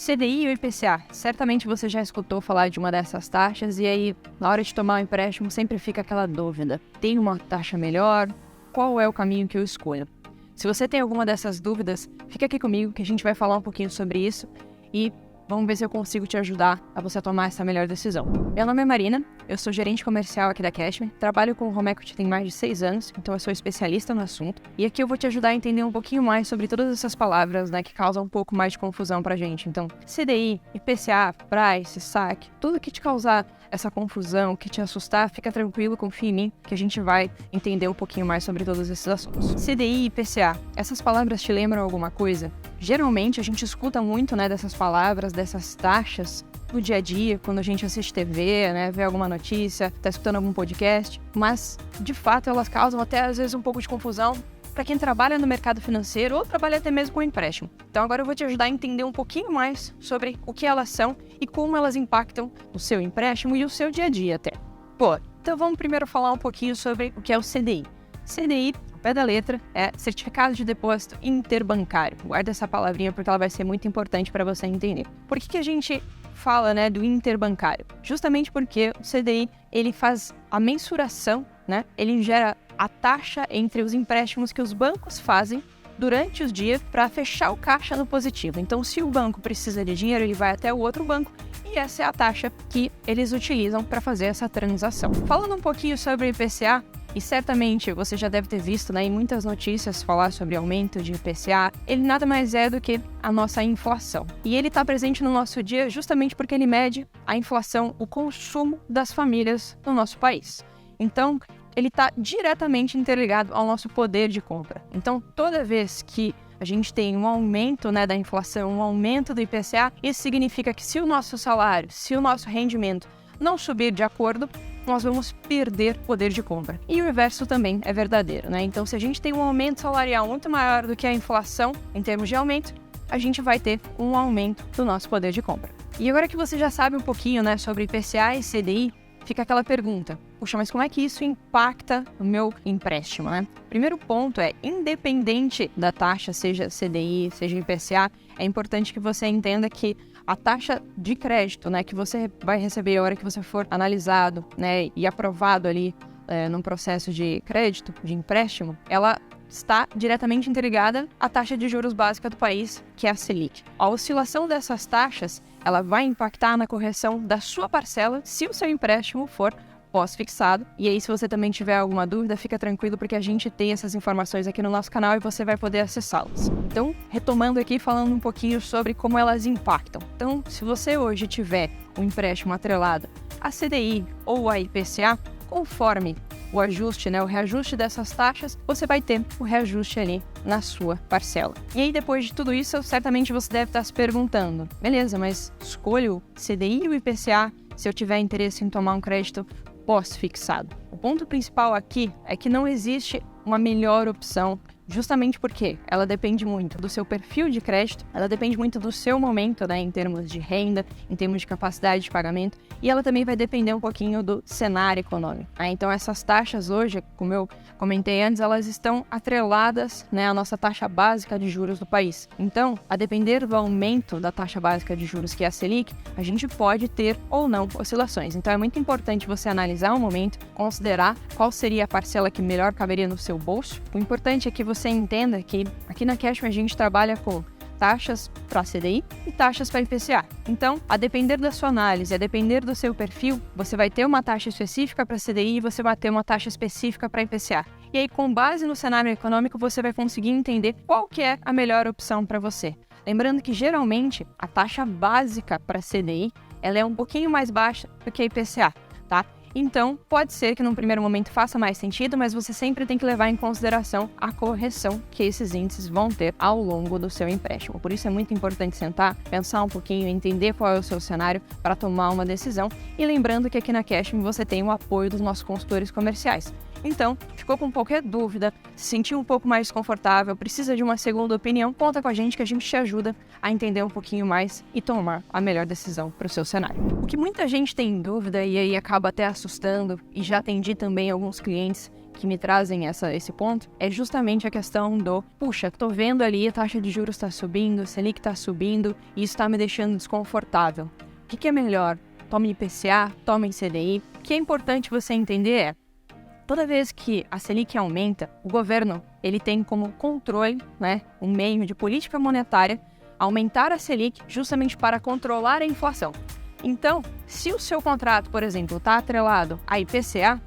CDI ou IPCA? Certamente você já escutou falar de uma dessas taxas e aí, na hora de tomar um empréstimo, sempre fica aquela dúvida. Tem uma taxa melhor? Qual é o caminho que eu escolho? Se você tem alguma dessas dúvidas, fica aqui comigo que a gente vai falar um pouquinho sobre isso e vamos ver se eu consigo te ajudar a você tomar essa melhor decisão. Meu nome é Marina, eu sou gerente comercial aqui da Cashme, trabalho com o Home Equity tem mais de 6 anos, então eu sou especialista no assunto. E aqui eu vou te ajudar a entender um pouquinho mais sobre todas essas palavras, que causam um pouco mais de confusão pra gente. Então, CDI, IPCA, price, saque, tudo que te causar essa confusão, que te assustar, fica tranquilo, confia em mim, que a gente vai entender um pouquinho mais sobre todos esses assuntos. CDI e IPCA, essas palavras te lembram alguma coisa? Geralmente a gente escuta muito, dessas palavras, dessas taxas no dia a dia, quando a gente assiste TV, vê alguma notícia, tá escutando algum podcast, mas de fato elas causam até às vezes um pouco de confusão para quem trabalha no mercado financeiro ou trabalha até mesmo com empréstimo. Então agora eu vou te ajudar a entender um pouquinho mais sobre o que elas são e como elas impactam o seu empréstimo e o seu dia a dia até. Então vamos primeiro falar um pouquinho sobre o que é o CDI. CDI, ao pé da letra, é Certificado de Depósito Interbancário. Guarda essa palavrinha porque ela vai ser muito importante para você entender. Por que a gente fala, do interbancário? Justamente porque o CDI, ele faz a mensuração, ele gera a taxa entre os empréstimos que os bancos fazem durante os dias para fechar o caixa no positivo. Então, se o banco precisa de dinheiro, ele vai até o outro banco e essa é a taxa que eles utilizam para fazer essa transação. Falando um pouquinho sobre o IPCA, e certamente você já deve ter visto em muitas notícias falar sobre aumento de IPCA, ele nada mais é do que a nossa inflação. E ele está presente no nosso dia justamente porque ele mede a inflação, o consumo das famílias no nosso país. Então, ele está diretamente interligado ao nosso poder de compra. Então, toda vez que a gente tem um aumento da inflação, um aumento do IPCA, isso significa que se o nosso salário, se o nosso rendimento não subir de acordo, nós vamos perder poder de compra. E o inverso também é verdadeiro, Então, se a gente tem um aumento salarial muito maior do que a inflação, em termos de aumento, a gente vai ter um aumento do nosso poder de compra. E agora que você já sabe um pouquinho, sobre IPCA e CDI, fica aquela pergunta, puxa, mas como é que isso impacta o meu empréstimo, Primeiro ponto é, independente da taxa, seja CDI, seja IPCA, é importante que você entenda que a taxa de crédito, que você vai receber a hora que você for analisado, e aprovado ali num processo de crédito, de empréstimo, ela está diretamente interligada à taxa de juros básica do país, que é a Selic. A oscilação dessas taxas, ela vai impactar na correção da sua parcela se o seu empréstimo for pós-fixado. E aí, se você também tiver alguma dúvida, fica tranquilo, porque a gente tem essas informações aqui no nosso canal e você vai poder acessá-las. Então, retomando aqui, falando um pouquinho sobre como elas impactam. Então, se você hoje tiver um empréstimo atrelado a CDI ou a IPCA, conforme o ajuste, o reajuste dessas taxas, você vai ter o reajuste ali na sua parcela. E aí, depois de tudo isso, certamente você deve estar se perguntando, beleza, mas escolho CDI ou IPCA se eu tiver interesse em tomar um crédito pós-fixado? O ponto principal aqui é que não existe uma melhor opção, justamente porque ela depende muito do seu perfil de crédito, ela depende muito do seu momento, em termos de renda, em termos de capacidade de pagamento, e ela também vai depender um pouquinho do cenário econômico. Então, essas taxas hoje, como eu comentei antes, elas estão atreladas à nossa taxa básica de juros do país. Então, a depender do aumento da taxa básica de juros, que é a Selic, a gente pode ter ou não oscilações. Então, é muito importante você analisar o momento, considerar qual seria a parcela que melhor caberia no seu bolso. O importante é que você entenda que aqui na Cashme a gente trabalha com taxas para CDI e taxas para IPCA. Então, a depender da sua análise, a depender do seu perfil, você vai ter uma taxa específica para CDI e você vai ter uma taxa específica para IPCA. E aí, com base no cenário econômico, você vai conseguir entender qual que é a melhor opção para você. Lembrando que, geralmente, a taxa básica para CDI, ela é um pouquinho mais baixa do que a IPCA, Então, pode ser que num primeiro momento faça mais sentido, mas você sempre tem que levar em consideração a correção que esses índices vão ter ao longo do seu empréstimo. Por isso é muito importante sentar, pensar um pouquinho, entender qual é o seu cenário para tomar uma decisão. E lembrando que aqui na Cashme você tem o apoio dos nossos consultores comerciais. Então, ficou com qualquer dúvida, se sentiu um pouco mais desconfortável, precisa de uma segunda opinião, conta com a gente que a gente te ajuda a entender um pouquinho mais e tomar a melhor decisão para o seu cenário. O que muita gente tem dúvida e aí acaba até assustando, e já atendi também alguns clientes que me trazem esse ponto é justamente a questão do, puxa, tô vendo ali a taxa de juros está subindo, a Selic está subindo e isso está me deixando desconfortável. O que é melhor? Tome IPCA, tome CDI. O que é importante você entender é, toda vez que a Selic aumenta, o governo ele tem como controle, um meio de política monetária, aumentar a Selic justamente para controlar a inflação. Então, se o seu contrato, por exemplo, está atrelado a IPCA,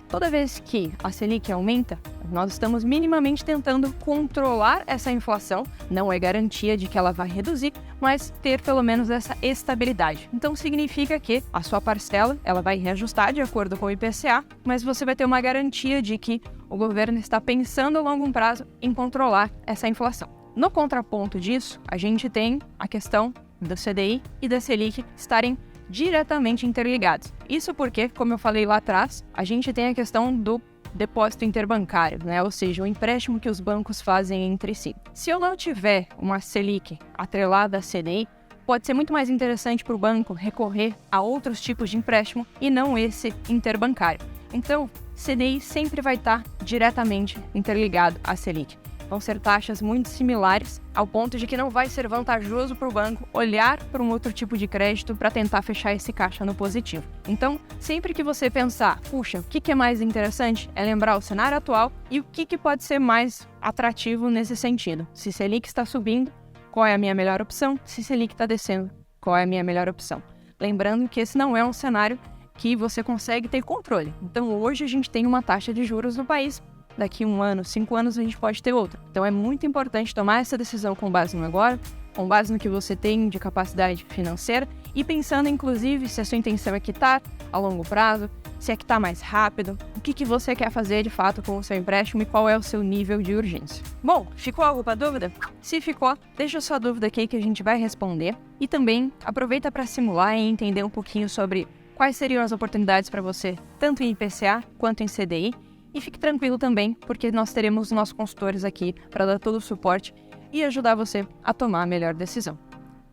toda vez que a Selic aumenta, nós estamos minimamente tentando controlar essa inflação. Não é garantia de que ela vai reduzir, mas ter pelo menos essa estabilidade. Então significa que a sua parcela ela vai reajustar de acordo com o IPCA, mas você vai ter uma garantia de que o governo está pensando a longo prazo em controlar essa inflação. No contraponto disso, a gente tem a questão do CDI e da Selic estarem diretamente interligados. Isso porque, como eu falei lá atrás, a gente tem a questão do depósito interbancário, ou seja, o empréstimo que os bancos fazem entre si. Se eu não tiver uma Selic atrelada à CDI, pode ser muito mais interessante para o banco recorrer a outros tipos de empréstimo e não esse interbancário. Então, CDI sempre vai estar diretamente interligado à Selic. Vão ser taxas muito similares, ao ponto de que não vai ser vantajoso para o banco olhar para um outro tipo de crédito para tentar fechar esse caixa no positivo. Então, sempre que você pensar, puxa, o que é mais interessante, é lembrar o cenário atual e o que pode ser mais atrativo nesse sentido. Se Selic está subindo, qual é a minha melhor opção? Se Selic está descendo, qual é a minha melhor opção? Lembrando que esse não é um cenário que você consegue ter controle. Então, hoje a gente tem uma taxa de juros no país. Daqui 1 ano, 5 anos, a gente pode ter outra. Então é muito importante tomar essa decisão com base no agora, com base no que você tem de capacidade financeira e pensando, inclusive, se a sua intenção é quitar a longo prazo, se é quitar mais rápido, o que você quer fazer de fato com o seu empréstimo e qual é o seu nível de urgência. Bom, ficou alguma dúvida? Se ficou, deixa a sua dúvida aqui que a gente vai responder. E também aproveita para simular e entender um pouquinho sobre quais seriam as oportunidades para você, tanto em IPCA quanto em CDI. E fique tranquilo também, porque nós teremos os nossos consultores aqui para dar todo o suporte e ajudar você a tomar a melhor decisão.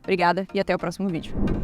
Obrigada e até o próximo vídeo.